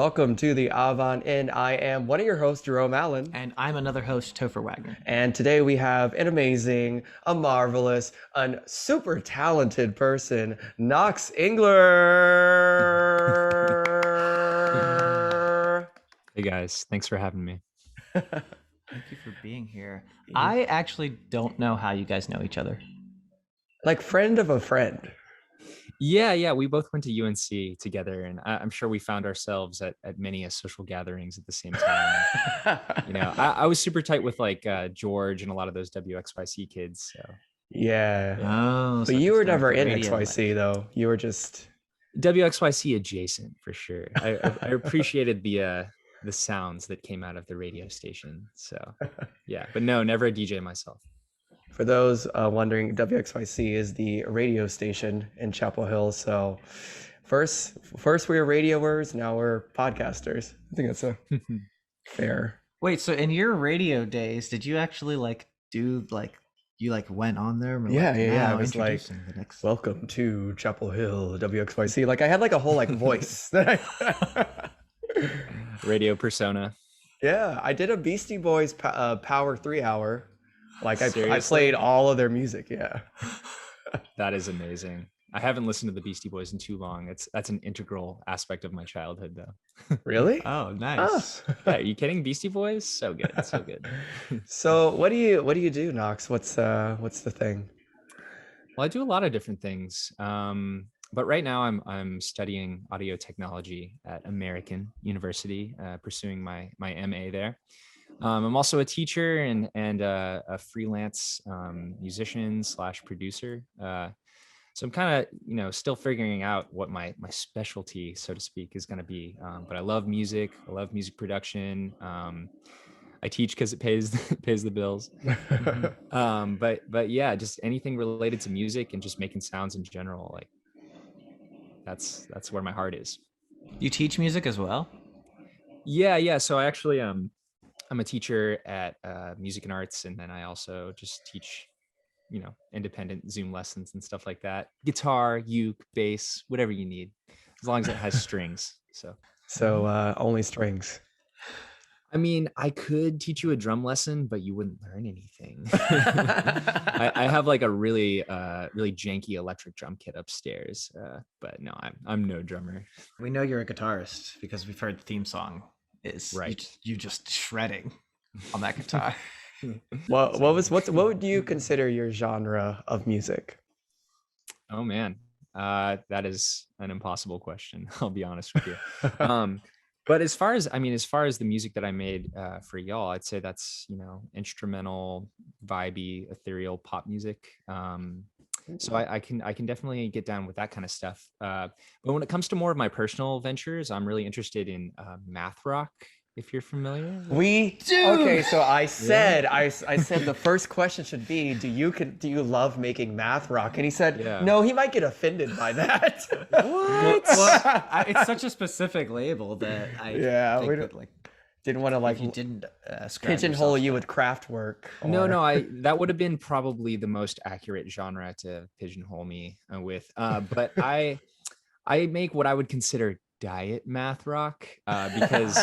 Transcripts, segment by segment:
welcome to the Avant, and I am one of your hosts, Jerome Allen. And I'm another host, Topher Wagner. And today we have an amazing, a marvelous, a super talented person, Knox Engler. Hey guys, thanks for having me. Thank you for being here. I actually don't know how you guys know each other. Like friend of a friend. Yeah, we both went to UNC together, and I'm sure we found ourselves at many social gatherings at the same time. I was super tight with like George and a lot of those WXYC kids. So Yeah. Oh, but you were never in XYC though. You were just WXYC adjacent for sure. I appreciated the sounds that came out of the radio station. So yeah, but no, never a DJ myself. For those wondering, WXYC is the radio station in Chapel Hill. So first we were radioers, now we're podcasters. I think that's a fair. Wait, so in your radio days, did you actually you went on there? Yeah. I was like, welcome to Chapel Hill, WXYC. Like I had like a whole like voice that radio persona. Yeah, I did a Beastie Boys Power 3 hour. Like I played all of their music. Yeah. That is amazing. I haven't listened to the Beastie Boys in too long. That's an integral aspect of my childhood though. Really? Oh, nice. Oh. Yeah, are you kidding? Beastie Boys? So good. So good. So what do you do, Knox? What's the thing? Well, I do a lot of different things. But right now I'm studying audio technology at American University, pursuing my MA there. I'm also a teacher and a freelance musician / producer. So I'm kind of, still figuring out what my specialty, so to speak, is going to be. But I love music. I love music production. I teach because it pays the bills. But yeah, just anything related to music and just making sounds in general. Like that's where my heart is. You teach music as well? Yeah. So I actually I'm a teacher at Music and Arts, and then I also just teach, independent Zoom lessons and stuff like that. Guitar, uke, bass, whatever you need, as long as it has strings. So only strings. I mean, I could teach you a drum lesson, but you wouldn't learn anything. I have like a really janky electric drum kit upstairs, but no, I'm no drummer. We know you're a guitarist because we've heard the theme song. Is right. You just shredding on that guitar. What would you consider your genre of music? Oh man, that is an impossible question. I'll be honest with you. But as far as the music that I made for y'all, I'd say that's instrumental, vibey, ethereal pop music. So I can definitely get down with that kind of stuff. But when it comes to more of my personal ventures, I'm really interested in math rock. If you're familiar, okay. So I said I said the first question should be, do you love making math rock? And he said, no, he might get offended by that. What? Well, it's such a specific label that I didn't want to like you didn't pigeonhole you with craft work. No, that would have been probably the most accurate genre to pigeonhole me with. But I make what I would consider diet math rock because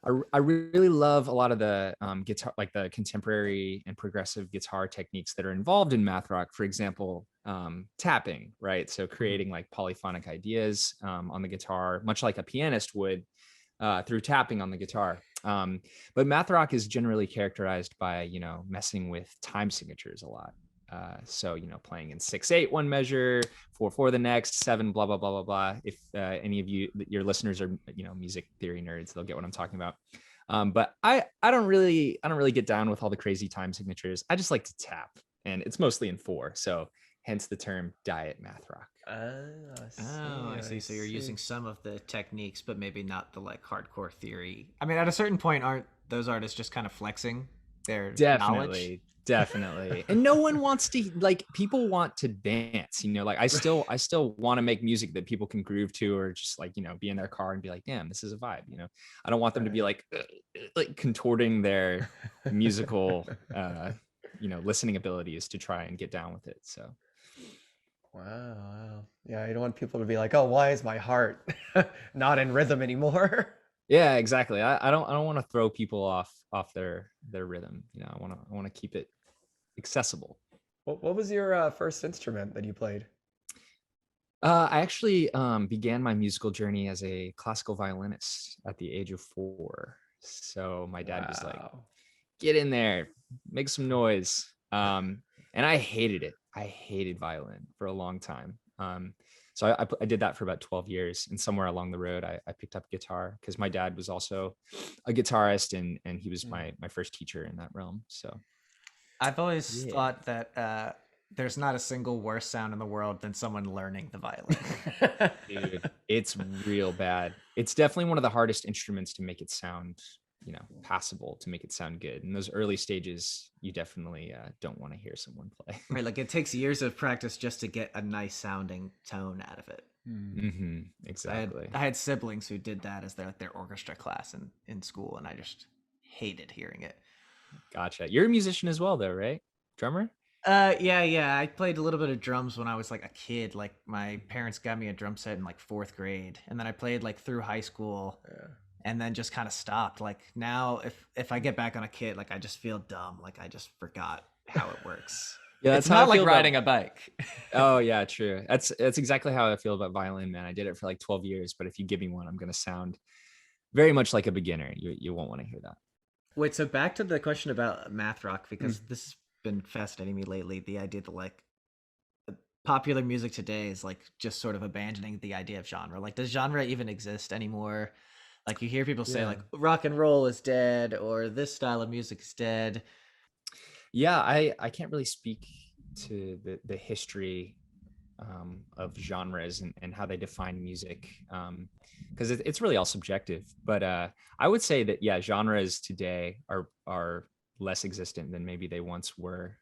I really love a lot of the guitar, like the contemporary and progressive guitar techniques that are involved in math rock. For example, tapping, right? So creating like polyphonic ideas on the guitar, much like a pianist would through tapping on the guitar. But math rock is generally characterized by, messing with time signatures a lot. So, playing in 6/8 one measure, 4/4 the next, 7, blah, blah, blah, blah, blah. If any of your listeners are, music theory nerds, they'll get what I'm talking about. But I don't really get down with all the crazy time signatures. I just like to tap, and it's mostly in 4. So hence the term diet math rock. I see. So you're using some of the techniques, but maybe not the like hardcore theory. I mean, at a certain point, aren't those artists just kind of flexing their knowledge? Definitely. And no one wants to, like, people want to dance, like I still want to make music that people can groove to, or just like, be in their car and be like, damn, this is a vibe. I don't want them to be like contorting their musical, listening abilities to try and get down with it. So. Wow. Yeah. I don't want people to be like, oh, why is my heart not in rhythm anymore? Yeah, exactly. I don't want to throw people off their rhythm. I want to keep it accessible. What was your first instrument that you played? I actually began my musical journey as a classical violinist at the age of 4. So my dad was like, Wow. "Get in there, make some noise." And I hated it. I hated violin for a long time. So I did that for about 12 years. And somewhere along the road, I picked up guitar because my dad was also a guitarist, and he was my first teacher in that realm. So I've always yeah. thought that there's not a single worse sound in the world than someone learning the violin. Dude, it's real bad. It's definitely one of the hardest instruments to make it sound, passable, to make it sound good. In those early stages, you definitely don't want to hear someone play. Right, like it takes years of practice just to get a nice sounding tone out of it. Mm-hmm, exactly. I had siblings who did that as their orchestra class in school, and I just hated hearing it. Gotcha. You're a musician as well, though, right? Drummer? Yeah. I played a little bit of drums when I was like a kid. Like my parents got me a drum set in like 4th grade, and then I played like through high school, and then just kind of stopped. Like now, if I get back on a kit, like I just feel dumb. Like I just forgot how it works. Yeah, it's not like riding a bike. Oh yeah, true. That's exactly how I feel about violin, man. I did it for like 12 years, but if you give me one, I'm gonna sound very much like a beginner. You won't want to hear that. Wait, so back to the question about math rock, because this has been fascinating me lately. The idea that like popular music today is like just sort of abandoning the idea of genre. Like, does genre even exist anymore? Like you hear people say like rock and roll is dead, or this style of music is dead. Yeah, I can't really speak to the history of genres and how they define music, because it's really all subjective. But I would say that genres today are less existent than maybe they once were.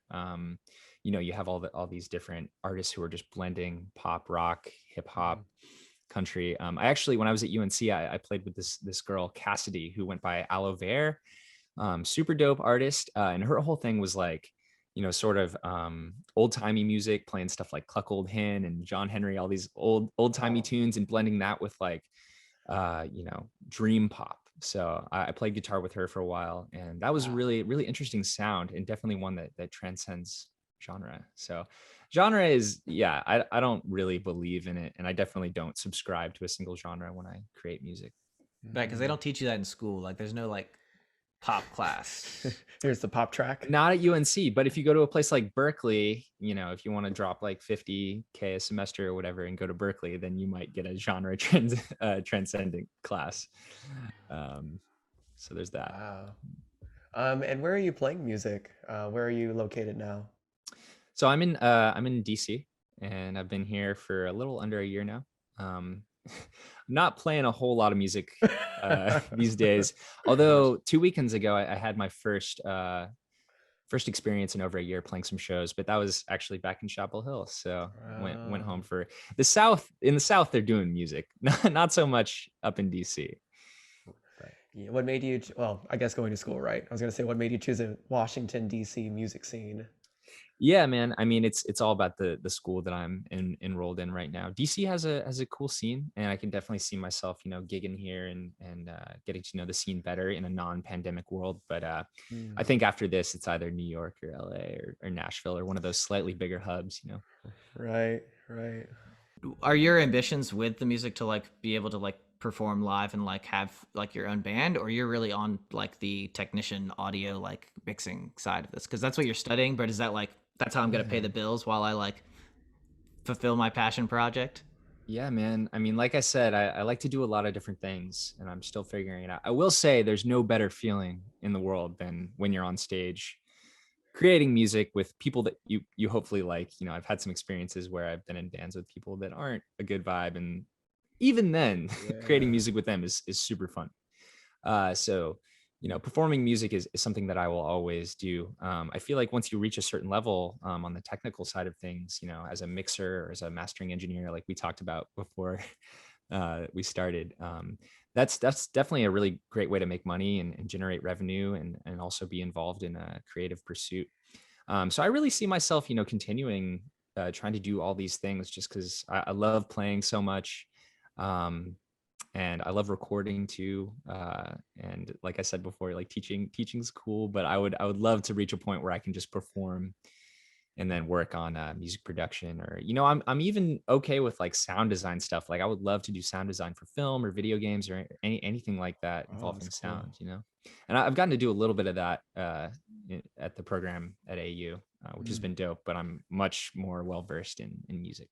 You have all these different artists who are just blending pop, rock, hip hop, country. I actually, when I was at UNC, I played with this girl Cassidy, who went by Aloe Vera. Super dope artist, and her whole thing was like, sort of old-timey music, playing stuff like Cluckold Hen and John Henry, all these old-timey tunes, and blending that with like dream pop. So I played guitar with her for a while, and that was really, really interesting sound, and definitely one that transcends genre. So genre is, I don't really believe in it, and I definitely don't subscribe to a single genre when I create music. Right, because they don't teach you that in school. Like there's no like pop class. Here's the pop track. Not at UNC, but if you go to a place like Berkeley, if you want to drop like $50K a semester or whatever and go to Berkeley, then you might get a genre transcendent class. So there's that. Wow. And where are you playing music? Where are you located now? So I'm in DC, and I've been here for a little under a year now. Not playing a whole lot of music these days. Although 2 weekends ago, I had my first experience in over a year playing some shows, but that was actually back in Chapel Hill. So went home for the South. In the South, they're doing music, not so much up in DC. Yeah, what made you? Well, I guess going to school, right? I was gonna say, what made you choose a Washington D.C. music scene? Yeah, man. I mean, it's all about the school that I'm enrolled in right now. DC has a cool scene, and I can definitely see myself, gigging here and getting to know the scene better in a non-pandemic world. But I think after this, it's either New York or LA or Nashville or one of those slightly bigger hubs. Right. Are your ambitions with the music to like be able to like perform live and like have like your own band, or you're really on like the technician audio like mixing side of this? Because that's what you're studying, but is that like that's how I'm gonna pay the bills while I like fulfill my passion project? Yeah, man. I mean, like I said, I like to do a lot of different things, and I'm still figuring it out. I will say there's no better feeling in the world than when you're on stage creating music with people that you hopefully like. I've had some experiences where I've been in bands with people that aren't a good vibe, and even then creating music with them is super fun. So performing music is something that I will always do. I feel like once you reach a certain level on the technical side of things, as a mixer or as a mastering engineer, like we talked about before we started, that's definitely a really great way to make money and generate revenue and also be involved in a creative pursuit. So I really see myself, continuing trying to do all these things just because I love playing so much. and I love recording too. And like I said before, like teaching's cool, but I would love to reach a point where I can just perform and then work on music production, or I'm even okay with like sound design stuff. Like I would love to do sound design for film or video games or anything like that involving that's cool. sound. And I've gotten to do a little bit of that at the program at AU, which has been dope. But I'm much more well versed in music.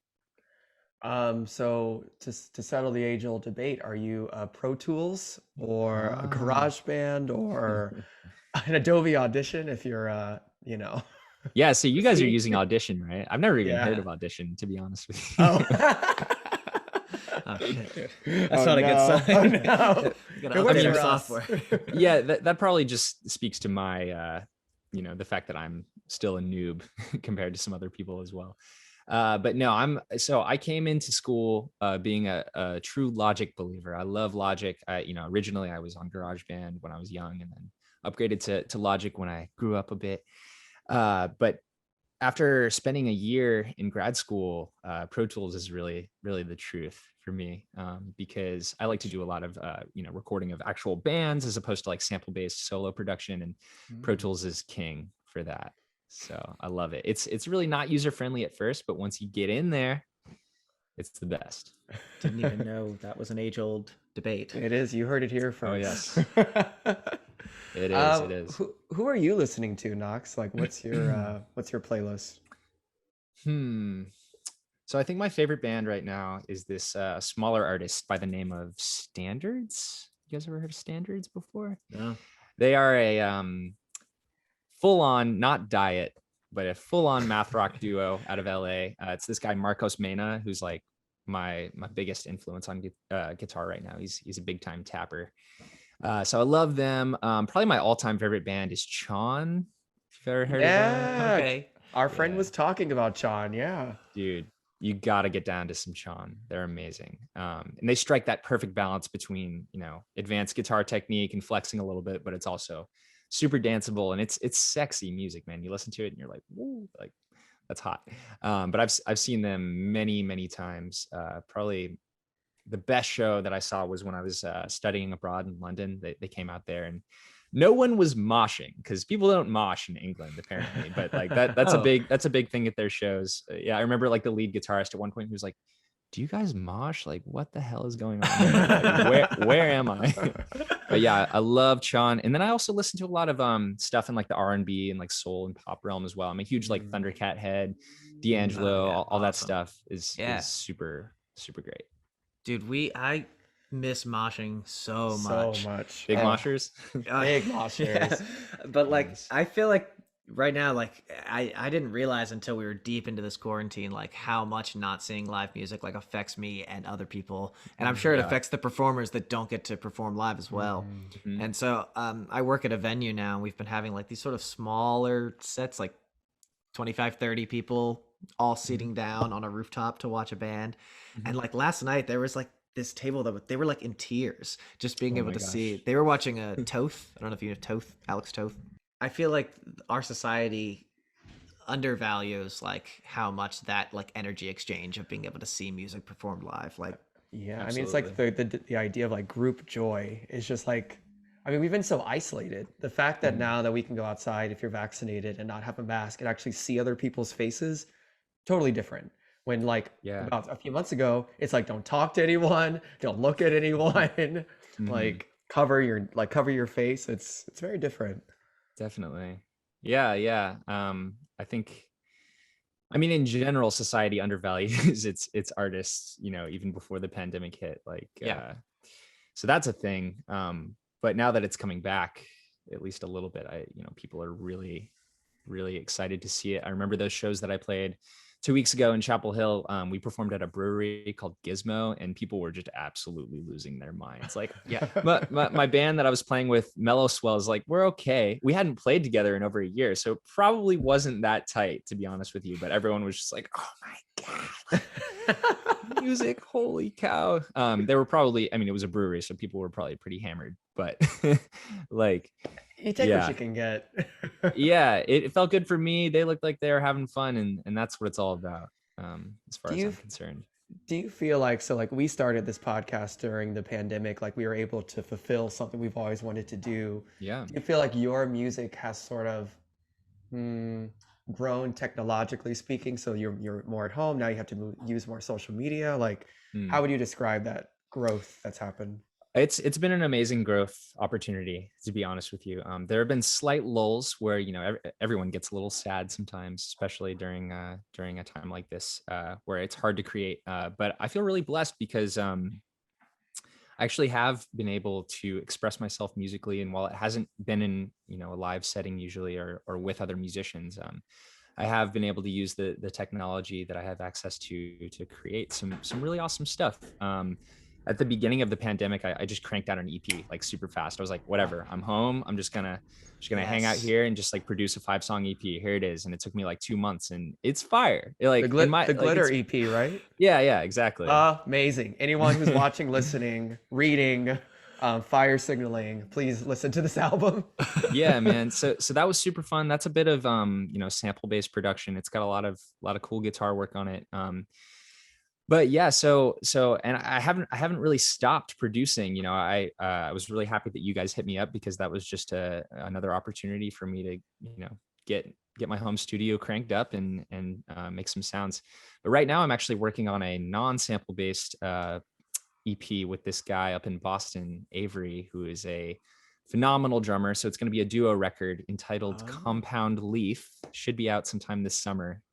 So to settle the age-old debate, are you a Pro Tools or a GarageBand or an Adobe Audition if you're Yeah, so you guys are See? using Audition, right? I've never even heard Yeah. of Audition, to be honest with you. Oh. Oh, shit. That's not a good sign. Oh, no. You It gotta works update your for us. software. Yeah, that probably just speaks to my the fact that I'm still a noob compared to some other people as well. But no, I came into school being a true Logic believer. I love Logic. Originally I was on GarageBand when I was young, and then upgraded to Logic when I grew up a bit. But after spending a year in grad school, Pro Tools is really, really the truth for me, because I like to do a lot of recording of actual bands as opposed to like sample-based solo production, and Pro Tools is king for that. So I love it. It's really not user-friendly at first, but once you get in there, it's the best. Didn't even know that was an age-old debate. It is. You heard it here first. Oh, yes. It is. It is. Who are you listening to, Knox? Like, what's your playlist? So I think my favorite band right now is this smaller artist by the name of Standards. You guys ever heard of Standards before? No. They are a full-on, not Diet, but a full-on math rock duo out of LA. It's this guy Marcos Mena, who's like my biggest influence on guitar right now. He's a big-time tapper. So I love them. Probably my all-time favorite band is Chon. If you've ever heard of them. Yeah. Okay. Our friend was talking about Chon. Yeah. Dude, you got to get down to some Chon. They're amazing. And they strike that perfect balance between, advanced guitar technique and flexing a little bit, but it's also super danceable, and it's sexy music, man. You listen to it and you're like, whoa, like that's hot. But I've seen them many, many times. Probably the best show that I saw was when I was studying abroad in London. They came out there, and no one was moshing, because people don't mosh in England apparently, but like that's a big thing at their shows. Yeah, I remember like the lead guitarist at one point who was like, "Do you guys mosh? Like, what the hell is going on? Like, where am I?" But yeah, I love Chon, and then I also listen to a lot of stuff in like the R&B and like soul and pop realm as well. I'm a huge like Thundercat head, D'Angelo, all that stuff is super, super great. Dude, I miss moshing so much. So much. Big moshers. Big moshers. Yeah. But like, Nice. I feel like right now, like I didn't realize until we were deep into this quarantine, like how much not seeing live music like affects me and other people. And I'm sure it affects the performers that don't get to perform live as well. Mhm. And so I work at a venue now, and we've been having like these sort of smaller sets, like 25, 30 people all sitting down on a rooftop to watch a band. And like last night there was like this table that they were like in tears just being able to see. They were watching a Toth. I don't know if you know Toth, Alex Toth. I feel like our society undervalues like how much that like energy exchange of being able to see music performed live. Like, Yeah, I mean, it's like the idea of like group joy is just like, I mean, we've been so isolated. The fact that now that we can go outside if you're vaccinated and not have a mask and actually see other people's faces, totally different. When like about a few months ago, it's like, don't talk to anyone, don't look at anyone, like cover your face. It's very different. Definitely. Yeah. I think, I mean, in general, society undervalues its artists, even before the pandemic hit. Like, so that's a thing. But now that it's coming back, at least a little bit, people are really, really excited to see it. I remember those shows that I played 2 weeks ago in Chapel Hill. We performed at a brewery called Gizmo, and people were just absolutely losing their minds. Like, my band that I was playing with, Mellow Swell, is like, we're okay. We hadn't played together in over a year, so it probably wasn't that tight, to be honest with you. But everyone was just like, oh my God, music, holy cow. They were probably, I mean, it was a brewery, so people were probably pretty hammered, but like, You take what you can get. yeah, it felt good for me. They looked like they were having fun, and that's what it's all about, as far as I'm concerned. Do you feel like, so like we started this podcast during the pandemic, like we were able to fulfill something we've always wanted to do. Yeah. Do you feel like your music has sort of mm, grown technologically speaking? So you're more at home now. You have to use more social media. Like, Mm. how would you describe that growth that's happened? It's been an amazing growth opportunity, to be honest with you. There have been slight lulls where everyone gets a little sad sometimes, especially during a time like this, where it's hard to create. But I feel really blessed because I actually have been able to express myself musically, and while it hasn't been in a live setting usually or with other musicians, I have been able to use the technology that I have access to create some really awesome stuff. At the beginning of the pandemic, I just cranked out an EP like super fast. I was like, whatever, I'm home. I'm just gonna hang out here and just like produce a 5-song EP. Here it is. And it took me like 2 months, and it's fire. The glitter EP, right? Yeah, exactly. Amazing. Anyone who's watching, listening, reading, fire signaling, please listen to this album. Yeah, man. So that was super fun. That's a bit of sample based production. It's got a lot of cool guitar work on it. But yeah, so and I haven't really stopped producing. I was really happy that you guys hit me up, because that was just another opportunity for me to get my home studio cranked up and make some sounds. But right now I'm actually working on a non-sample based EP with this guy up in Boston, Avery, who is a phenomenal drummer. So it's going to be a duo record entitled Compound Leaf. Should be out sometime this summer.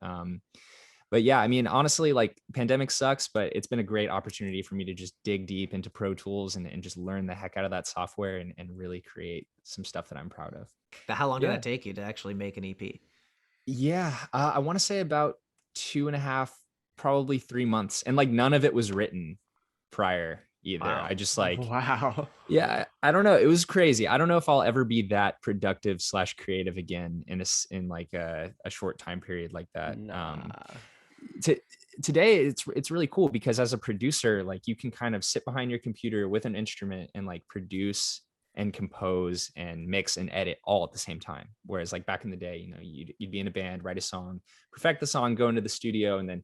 But yeah, I mean, honestly, like, pandemic sucks, but it's been a great opportunity for me to just dig deep into Pro Tools and just learn the heck out of that software and really create some stuff that I'm proud of. But how long did that take you to actually make an EP? Yeah, I want to say about 2.5, probably 3 months. And like, none of it was written prior either. Wow. I just like, wow. Yeah, I don't know. It was crazy. I don't know if I'll ever be that productive / creative again in a short time period like that. Nah. Today it's really cool, because as a producer, like, you can kind of sit behind your computer with an instrument and like produce and compose and mix and edit all at the same time. Whereas like back in the day, you'd be in a band, write a song, perfect the song, go into the studio, and then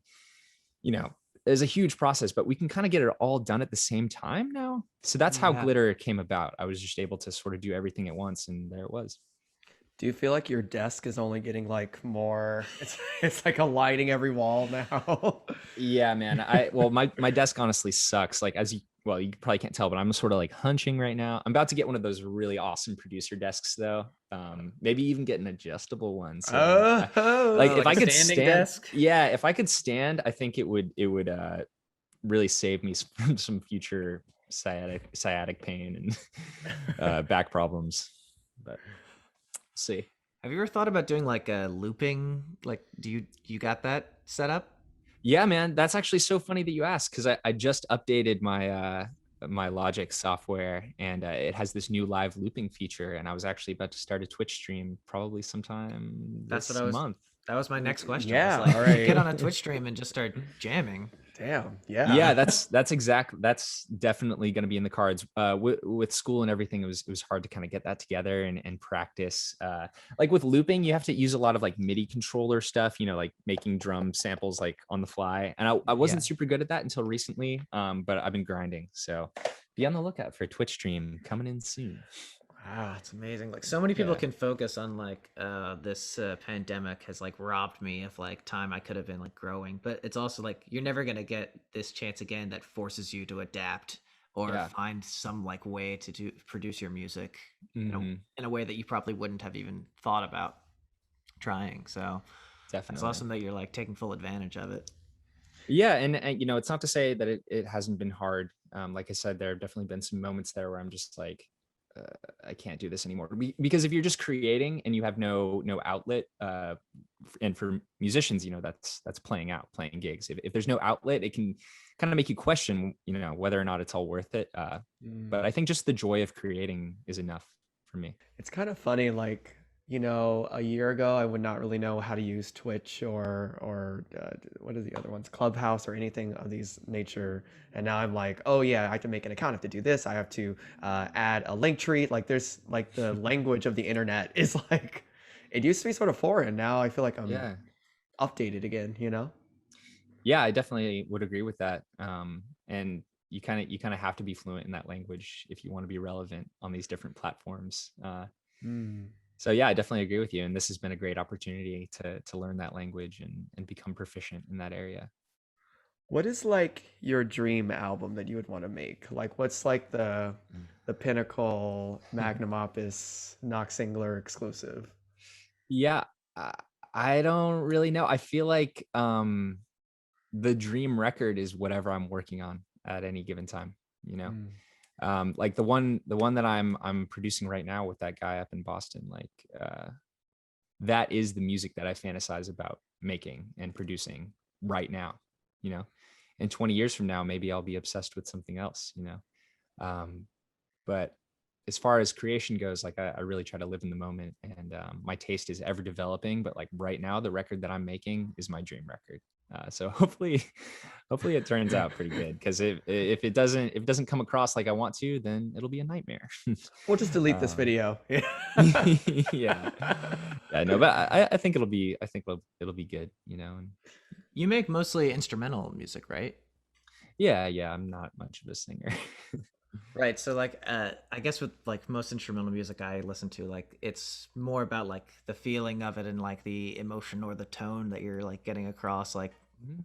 there's a huge process, but we can kind of get it all done at the same time now. So that's how Glitter came about. I was just able to sort of do everything at once, and there it was. Do you feel like your desk is only getting like more? It's like a lighting every wall now. Yeah, man. My desk honestly sucks. Like, you probably can't tell, but I'm sort of like hunching right now. I'm about to get one of those really awesome producer desks though. Maybe even get an adjustable one. So, like if I could stand, desk? Yeah, if I could stand, I think it would really save me from some future sciatic pain and back problems. But see. Have you ever thought about doing like a looping? Like, do you got that set up? Yeah, man, that's actually so funny that you asked, because I just updated my Logic software, and it has this new live looping feature, and I was actually about to start a Twitch stream probably sometime this month. That was my next question. Yeah, like, all right. Get on a Twitch stream and just start jamming. Damn. Yeah. Yeah, that's definitely going to be in the cards. With school and everything, it was hard to kind of get that together and practice. Like with looping, you have to use a lot of like MIDI controller stuff, like making drum samples like on the fly. And I wasn't super good at that until recently, but I've been grinding. So be on the lookout for a Twitch stream coming in soon. Wow, it's amazing. Like, so many people can focus on like this pandemic has like robbed me of like time I could have been like growing, but it's also like you're never gonna get this chance again that forces you to adapt or find some like way to produce your music, in a way that you probably wouldn't have even thought about trying. So definitely, it's awesome that you're like taking full advantage of it. Yeah, and it's not to say that it hasn't been hard. Like I said, there have definitely been some moments there where I'm just like, I can't do this anymore, because if you're just creating and you have no outlet, and for musicians, that's playing gigs. If there's no outlet, it can kind of make you question, whether or not it's all worth it. But I think just the joy of creating is enough for me. It's kind of funny, like, a year ago, I would not really know how to use Twitch or what are the other ones, Clubhouse or anything of these nature. And now I'm like, oh yeah, I have to make an account. I have to do this. I have to add a link tree. Like, there's like the language of the internet is like, it used to be sort of foreign. Now I feel like I'm updated again, Yeah, I definitely would agree with that. And you kind of have to be fluent in that language if you want to be relevant on these different platforms. Mm. So yeah, I definitely agree with you. And this has been a great opportunity to learn that language and become proficient in that area. What is like your dream album that you would want to make? Like, what's like the pinnacle magnum opus Knox Engler exclusive? Yeah, I, I don't really know. I feel like the dream record is whatever I'm working on at any given time, you know. Mm. Like the one that I'm producing right now with that guy up in Boston, like that is the music that I fantasize about making and producing right now, you know. And 20 years from now, maybe I'll be obsessed with something else, you know. um, but as far as creation goes, like I really try to live in the moment, and my taste is ever developing, but like right now the record that I'm making is my dream record. So hopefully it turns out pretty good, because if it doesn't come across like I want to, then it'll be a nightmare. We'll just delete this um, video. yeah, yeah, no, but I think it'll be good, you know. And You make mostly instrumental music, right? yeah, I'm not much of a singer. Right. So like I guess with like most instrumental music I listen to, like it's more about like the feeling of it and like the emotion or the tone that you're like getting across. Like Mhm.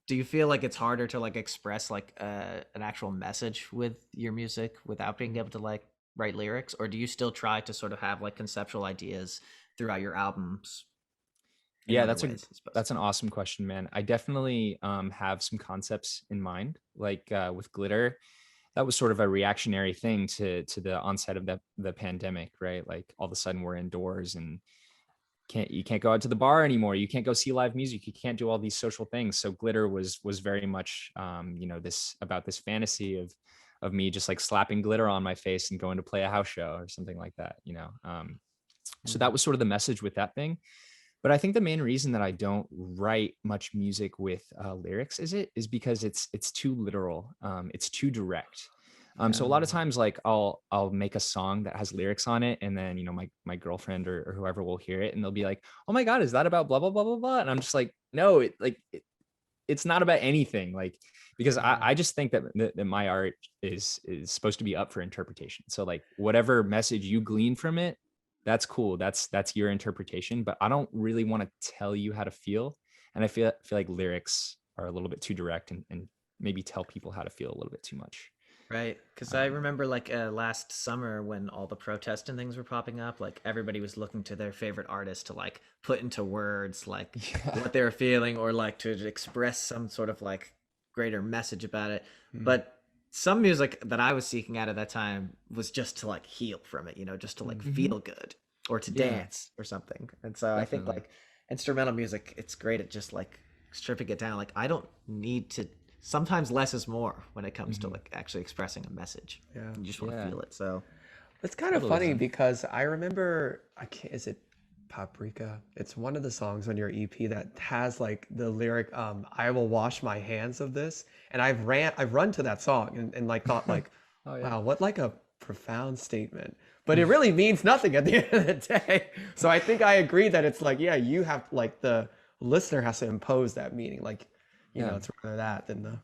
do you feel like it's harder to like express like an actual message with your music without being able to like write lyrics, or do you still try to sort of have like conceptual ideas throughout your albums in Yeah, other ways, I suppose? that's an awesome question, man. I definitely have some concepts in mind. Like with Glitter, that was sort of a reactionary thing to the onset of the pandemic, right? Like all of a sudden we're indoors and you can't go out to the bar anymore. You can't go see live music. You can't do all these social things. So Glitter was very much this fantasy of me just like slapping glitter on my face and going to play a house show or something like that, you know. So Mm. that was sort of the message with that thing. But I think the main reason that I don't write much music with lyrics is because it's too literal. It's too direct. So a lot of Yeah. times, like I'll make a song that has lyrics on it, and then my girlfriend or whoever will hear it, and they'll be like, "Oh my God, is that about blah blah blah blah blah?" And I'm just like, "No, it's not about anything." Like, because Yeah. I just think that my art is supposed to be up for interpretation. So like whatever message you glean from it, that's cool. That's your interpretation. But I don't really want to tell you how to feel. And I feel like lyrics are a little bit too direct and maybe tell people how to feel a little bit too much. Right, because I Um, remember like last summer when all the protests and things were popping up, like everybody was looking to their favorite artist to like put into words like yeah. what they were feeling or like to express some sort of like greater message about it. Mm. But some music that I was seeking out at that time was just to like heal from it, you know, just to like Mm. Mhm. feel good or to Yeah, dance or something. And so I think definitely. like instrumental music, it's great at just like stripping it down. Like I don't need to, sometimes less is more when it comes to Mhm. like actually expressing a message. Yeah. You just want to Yeah, feel it. So It's kind of totally, funny man. because I remember, I can't, is it Paprika? It's one of the songs on your EP that has like the lyric, I will wash my hands of this. And I've run to that song and like thought like, Oh yeah. wow, what like a profound statement. But it really means nothing at the end of the day. So I think I agree that it's like, yeah, you have like the listener has to impose that meaning. Like, Yeah. it's rather that than the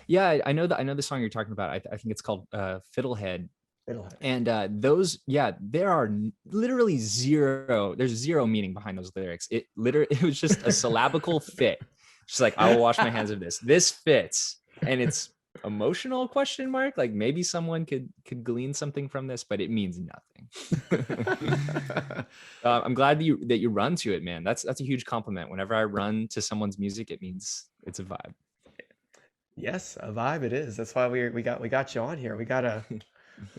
Yeah, I know the song you're talking about. I think it's called Fiddlehead. fiddlehead. And those, yeah, literally zero. There's zero meaning behind those lyrics. It was just a syllabical fit. Just like, I will wash my hands of this. This fits, and it's emotional question mark. Like maybe someone could glean something from this, but it means nothing. I'm glad that you run to it, man. That's a huge compliment. Whenever I run to someone's music, it means it's a vibe. Yes, a vibe it is. That's why we got you on here. We gotta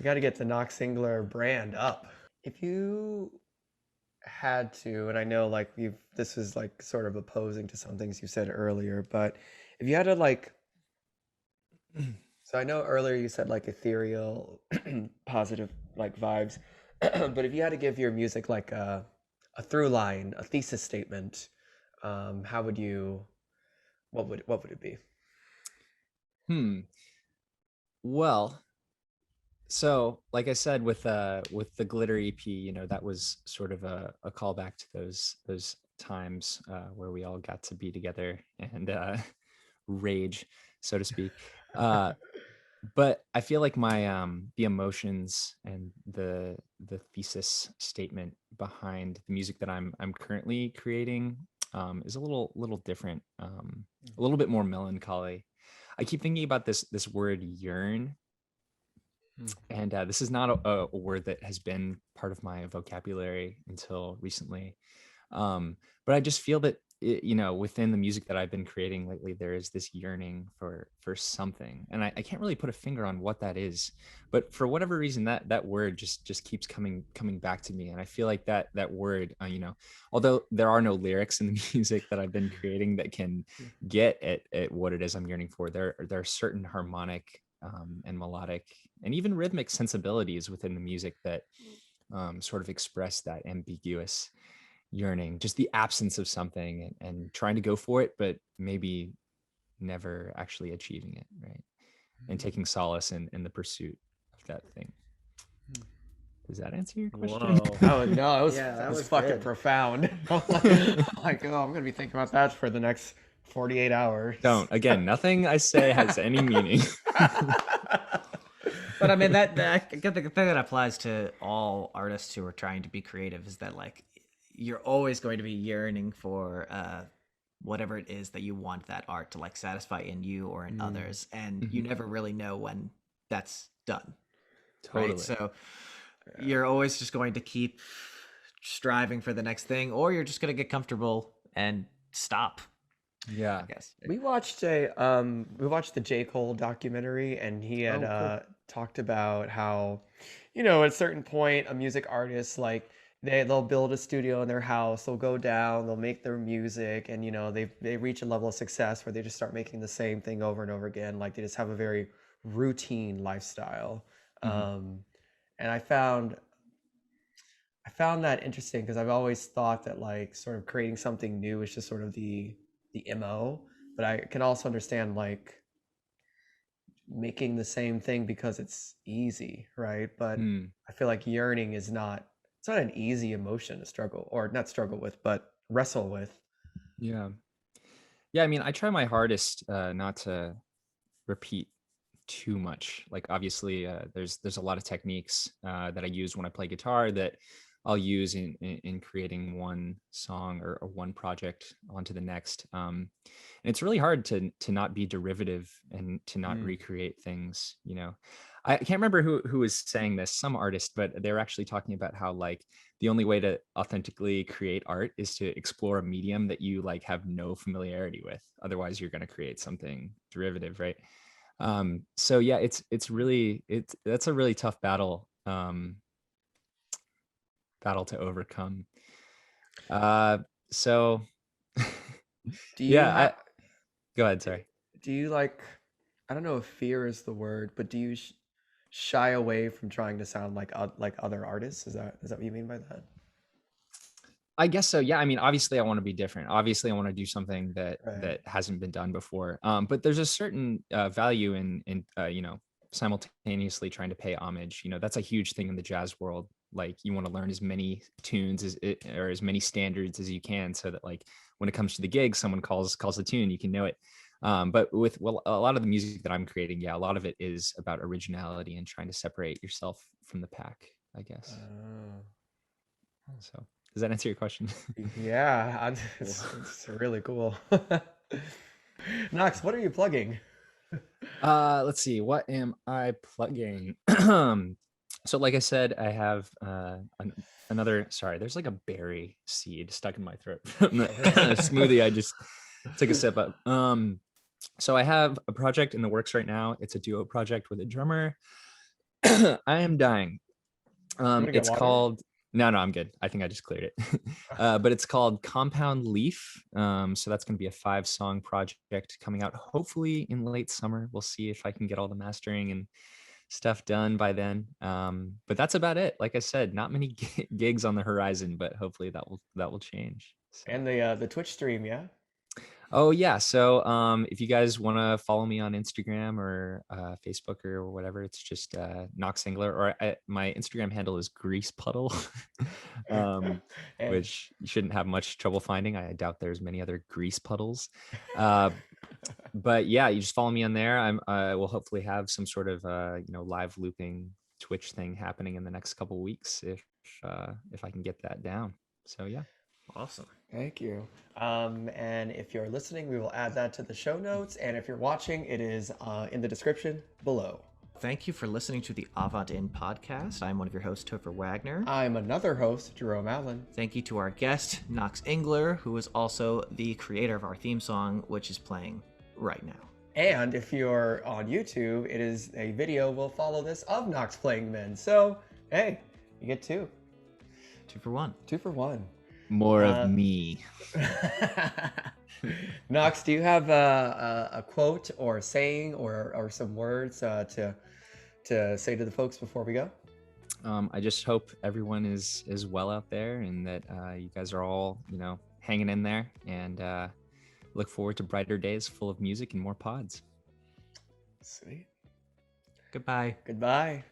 get the Knox Engler brand up. If you had to, and I know like this was like sort of opposing to some things you said earlier, but if you had to like, so I know earlier you said like ethereal, positive like vibes, but if you had to give your music like a through line, a thesis statement, how would you, what would it be? Hmm. Well, so like I said with the Glitter EP, that was sort of a callback to those times where we all got to be together and rage, so to speak. But I feel like my the emotions and the thesis statement behind the music that I'm currently creating is a little different, a little bit more melancholy. I keep thinking about this word yearn, and this is not a word that has been part of my vocabulary until recently. But I just feel that within the music that I've been creating lately, there is this yearning for something, and I can't really put a finger on what that is. But for whatever reason, that word just keeps coming back to me, and I feel like that word, although there are no lyrics in the music that I've been creating that can get at what it is I'm yearning for, there are certain harmonic and melodic and even rhythmic sensibilities within the music that sort of express that ambiguous yearning, just the absence of something, and trying to go for it, but maybe never actually achieving it, right? And taking solace in the pursuit of that thing. Does that answer your question? Whoa. Oh no, Yeah, that that was was fucking good. profound. Like, oh, I'm gonna be thinking about that for the next 48 hours. Don't. Again, nothing I say has any meaning. But I mean that I get the thing that applies to all artists who are trying to be creative is that like you're always going to be yearning for whatever it is that you want that art to like satisfy in you or in others, and you never really know when that's done. Right? Totally. So you're always just going to keep striving for the next thing, or you're just going to get comfortable and stop. Yeah. I guess. We watched the J. Cole documentary, and he had talked about how, at a certain point, a music artist, like they'll build a studio in their house, they'll go down, they'll make their music, and they reach a level of success where they just start making the same thing over and over again. Like they just have a very routine lifestyle. And I found that interesting because I've always thought that like sort of creating something new is just sort of the MO, but I can also understand like making the same thing because it's easy, right? But I feel like yearning is not an easy emotion to struggle, or not struggle with, but wrestle with. Yeah. I mean, I try my hardest not to repeat too much. Like obviously there's a lot of techniques that I use when I play guitar that I'll use in creating one song or one project onto the next. And it's really hard to not be derivative and to not recreate things. I can't remember who was saying this, some artist, but they were actually talking about how like the only way to authentically create art is to explore a medium that you like have no familiarity with. Otherwise you're going to create something derivative, right? So yeah, that's a really tough battle to overcome. So Do you go ahead, sorry. do you like, I don't know if fear is the word, but do you shy away from trying to sound like other artists? Is that what you mean by that? I guess so. Yeah. I mean, obviously I want to be different. Obviously I want to do something that hasn't been done before. But there's a certain value in simultaneously trying to pay homage. That's a huge thing in the jazz world. Like you want to learn as many tunes or as many standards as you can, so that like when it comes to the gig, someone calls the tune, you can know it. But with a lot of the music that I'm creating, yeah, a lot of it is about originality and trying to separate yourself from the pack, I guess. So does that answer your question? Yeah, it's really cool. Knox, what are you plugging? Let's see. What am I plugging? So like I said, I have another, sorry, there's like a berry seed stuck in my throat from the smoothie I just took a sip of. So I have a project in the works right now. It's a duo project with a drummer. I am dying. It's called, no, I'm good. I think I just cleared it. But it's called Compound Leaf. So that's going to be a 5-song project coming out hopefully in late summer. We'll see if I can get all the mastering and stuff done by then. But that's about it. Like I said, not many gigs on the horizon, but hopefully that will change. So. And the Twitch stream, yeah. Oh yeah. So if you guys want to follow me on Instagram or Facebook or whatever, it's just Knox Engler, or my Instagram handle is Grease Puddle, um, And which you shouldn't have much trouble finding. I doubt there's many other grease puddles. Uh, but yeah, you just follow me on there. I will hopefully have some sort of live looping Twitch thing happening in the next couple weeks if I can get that down. So yeah. Awesome. thank you. And if you're listening, we will add that to the show notes. And if you're watching, it is in the description below. Thank you for listening to the Avant In podcast. I'm one of your hosts, Topher Wagner. I'm another host, Jerome Allen. Thank you to our guest, Knox Engler, who is also the creator of our theme song, which is playing right now. And if you're on YouTube, it is a video will follow this of Knox playing men. So, hey, you get 2. 2 for 1. 2 for 1. More of me. Knox, do you have a quote or a saying or some words to say to the folks before we go? I just hope everyone is well out there, and that you guys are all hanging in there, and look forward to brighter days full of music and more pods. Sweet. Goodbye. Goodbye.